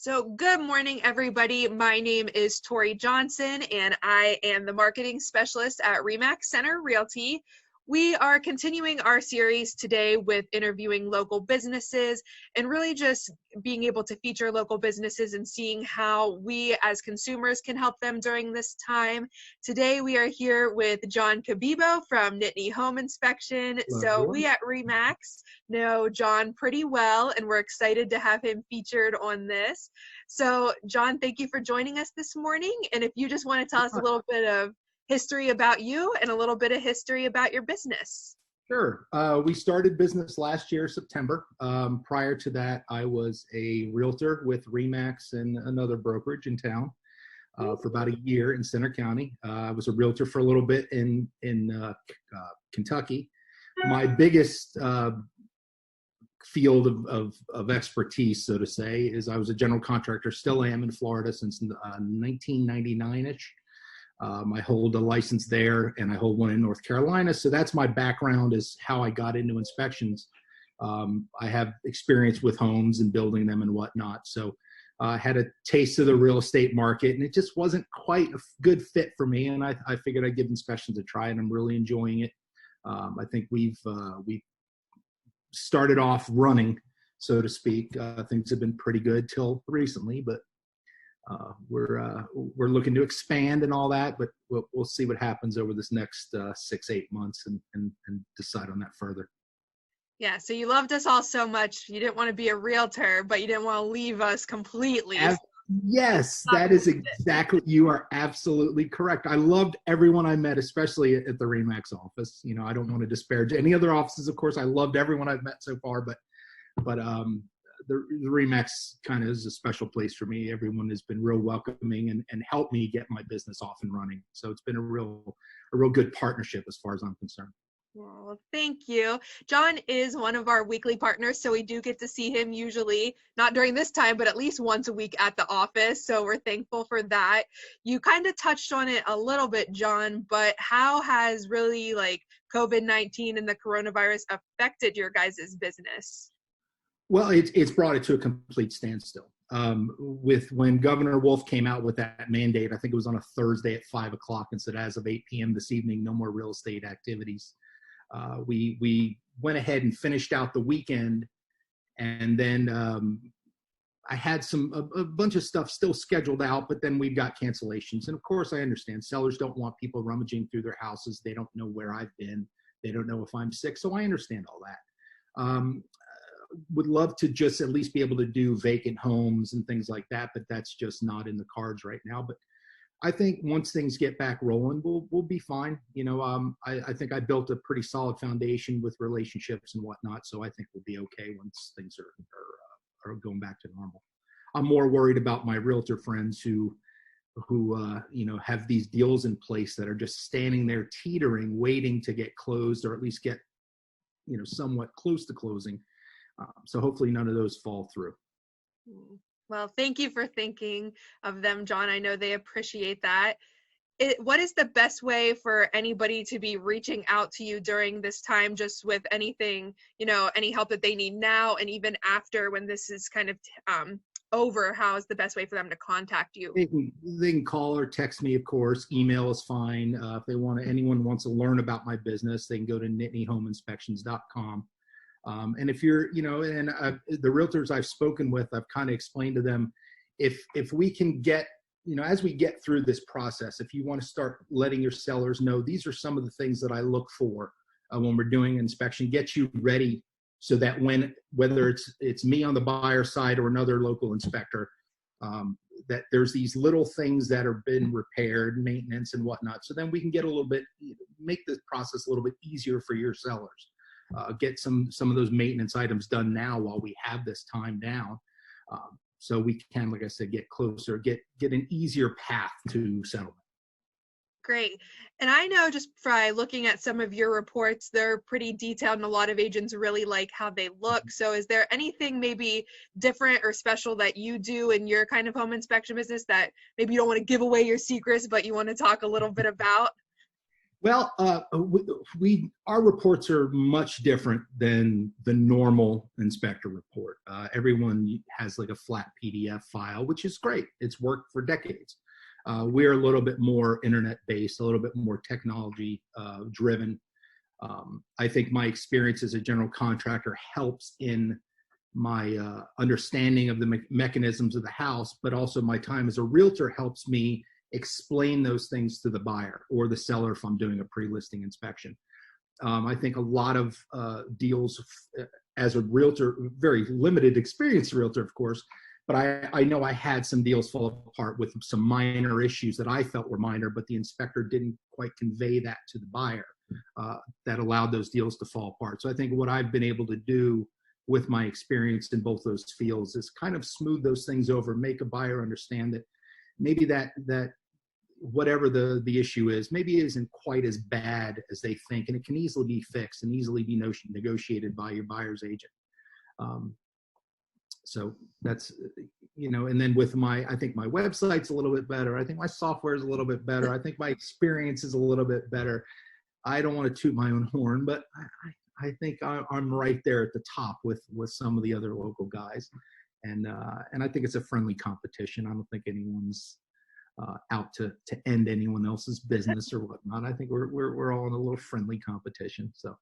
So good morning, everybody. My name is Tori Johnson, and I am the marketing specialist at Remax Center Realty. We are continuing our series today with interviewing local businesses and really just being able to feature local businesses and seeing how we as consumers can help them during this time. Today we are here with John Cabibo from Nittany Home Inspection. So we at Remax know John pretty well, and we're excited to have him featured on this. So John, thank you for joining us this morning. And if you just want to tell us a little bit of history about you and a little bit of history about your business. Sure. We started business last year, September. Prior to that, I was a realtor with Remax and another brokerage in town for about a year in Center County. I was a realtor for a little bit in Kentucky. My biggest field of expertise, so to say, is I was a general contractor, still am in Florida since 1999-ish. I hold a license there and I hold one in North Carolina. So that's my background, is how I got into inspections. I have experience with homes and building them and whatnot. So I had a taste of the real estate market, and it just wasn't quite a good fit for me. And I figured I'd give inspections a try, and I'm really enjoying it. I think we've started off running, so to speak. Things have been pretty good till recently, but we're looking to expand and all that, but we'll see what happens over this next 6-8 months and decide on that further. Yeah, so you loved us all so much. You didn't want to be a realtor, but you didn't want to leave us completely. Yes, that is exactly, you are absolutely correct. I loved everyone I met, especially at the Remax office. You know, I don't want to disparage any other offices, of course. I loved everyone I've met so far, but the Remax kind of is a special place for me. Everyone has been real welcoming and helped me get my business off and running. So it's been a real good partnership as far as I'm concerned. Well, thank you. John is one of our weekly partners, so we do get to see him usually, not during this time, but at least once a week at the office. So we're thankful for that. You kind of touched on it a little bit, John, but how has really COVID-19 and the coronavirus affected your guys' business? Well, it's brought it to a complete standstill. With when Governor Wolf came out with that mandate, I think it was on a Thursday at 5 o'clock, and said as of 8 p.m. this evening, no more real estate activities. We went ahead and finished out the weekend, and then I had a bunch of stuff still scheduled out, but then we've got cancellations. And of course, I understand sellers don't want people rummaging through their houses. They don't know where I've been. They don't know if I'm sick. So I understand all that. Would love to just at least be able to do vacant homes and things like that, but that's just not in the cards right now. But I think once things get back rolling, we'll be fine. You know, I think I built a pretty solid foundation with relationships and whatnot, so I think we'll be okay once things are going back to normal. I'm more worried about my realtor friends who have these deals in place that are just standing there teetering, waiting to get closed, or at least get somewhat close to closing. So hopefully none of those fall through. Well, thank you for thinking of them, John. I know they appreciate that. What is the best way for anybody to be reaching out to you during this time, just with anything, any help that they need now and even after, when this is kind of over? How is the best way for them to contact you? They can call or text me, of course. Email is fine. If anyone wants to learn about my business, they can go to nittanyhomeinspections.com. And if you're, the realtors I've spoken with, I've kind of explained to them, if we can get, as we get through this process, if you want to start letting your sellers know, these are some of the things that I look for when we're doing inspection, get you ready so that whether it's me on the buyer side or another local inspector, that there's these little things that are been repaired, maintenance and whatnot. So then we can get make the process a little bit easier for your sellers. Get some of those maintenance items done now while we have this time down, so we can, like I said, get closer, get an easier path to settlement. Great. And I know just by looking at some of your reports, they're pretty detailed, and a lot of agents really like how they look. So is there anything maybe different or special that you do in your kind of home inspection business that maybe you don't want to give away your secrets, but you want to talk a little bit about? Well, our reports are much different than the normal inspector report. Everyone has like a flat PDF file, which is great. It's worked for decades. We're a little bit more internet based, a little bit more technology driven. I think my experience as a general contractor helps in my understanding of the mechanisms of the house, but also my time as a realtor helps me explain those things to the buyer or the seller if I'm doing a pre-listing inspection. I think a lot of deals as a realtor, very limited experience realtor, of course, but I know I had some deals fall apart with some minor issues that I felt were minor, but the inspector didn't quite convey that to the buyer that allowed those deals to fall apart. So I think what I've been able to do with my experience in both those fields is kind of smooth those things over, make a buyer understand that maybe that whatever the issue is, maybe it isn't quite as bad as they think, and it can easily be fixed and easily be negotiated by your buyer's agent. So that's, and then with I think my website's a little bit better. I think my software is a little bit better. I think my experience is a little bit better. I don't want to toot my own horn, but I think I'm right there at the top with some of the other local guys. And I think it's a friendly competition. I don't think anyone's out to end anyone else's business or whatnot. I think we're all in a little friendly competition. So,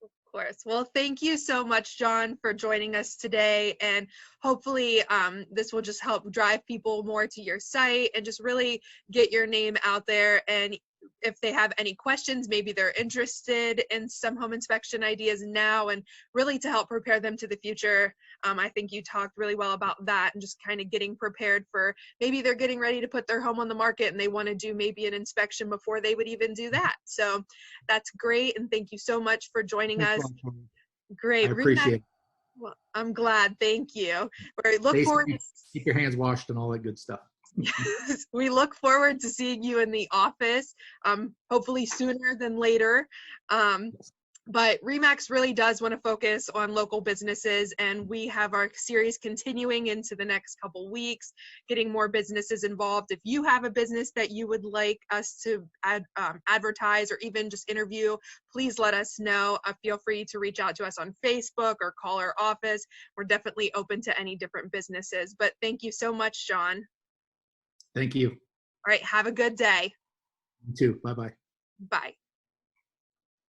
of course. Well, thank you so much, John, for joining us today, and hopefully this will just help drive people more to your site and just really get your name out there. And if they have any questions, maybe they're interested in some home inspection ideas now, and really to help prepare them to the future. I think you talked really well about that, and just kind of getting prepared for maybe they're getting ready to put their home on the market and they want to do maybe an inspection before they would even do that. So that's great, and thank you so much for joining us. Great. I appreciate it. Well, I'm glad. Thank you. We look forward to keep your hands washed and all that good stuff. We look forward to seeing you in the office, hopefully sooner than later. But RE/MAX really does want to focus on local businesses, and we have our series continuing into the next couple weeks, getting more businesses involved. If you have a business that you would like us to advertise or even just interview, please let us know. Feel free to reach out to us on Facebook or call our office. We're definitely open to any different businesses. But thank you so much, John. Thank you. All right. Have a good day. You too. Bye-bye. Bye.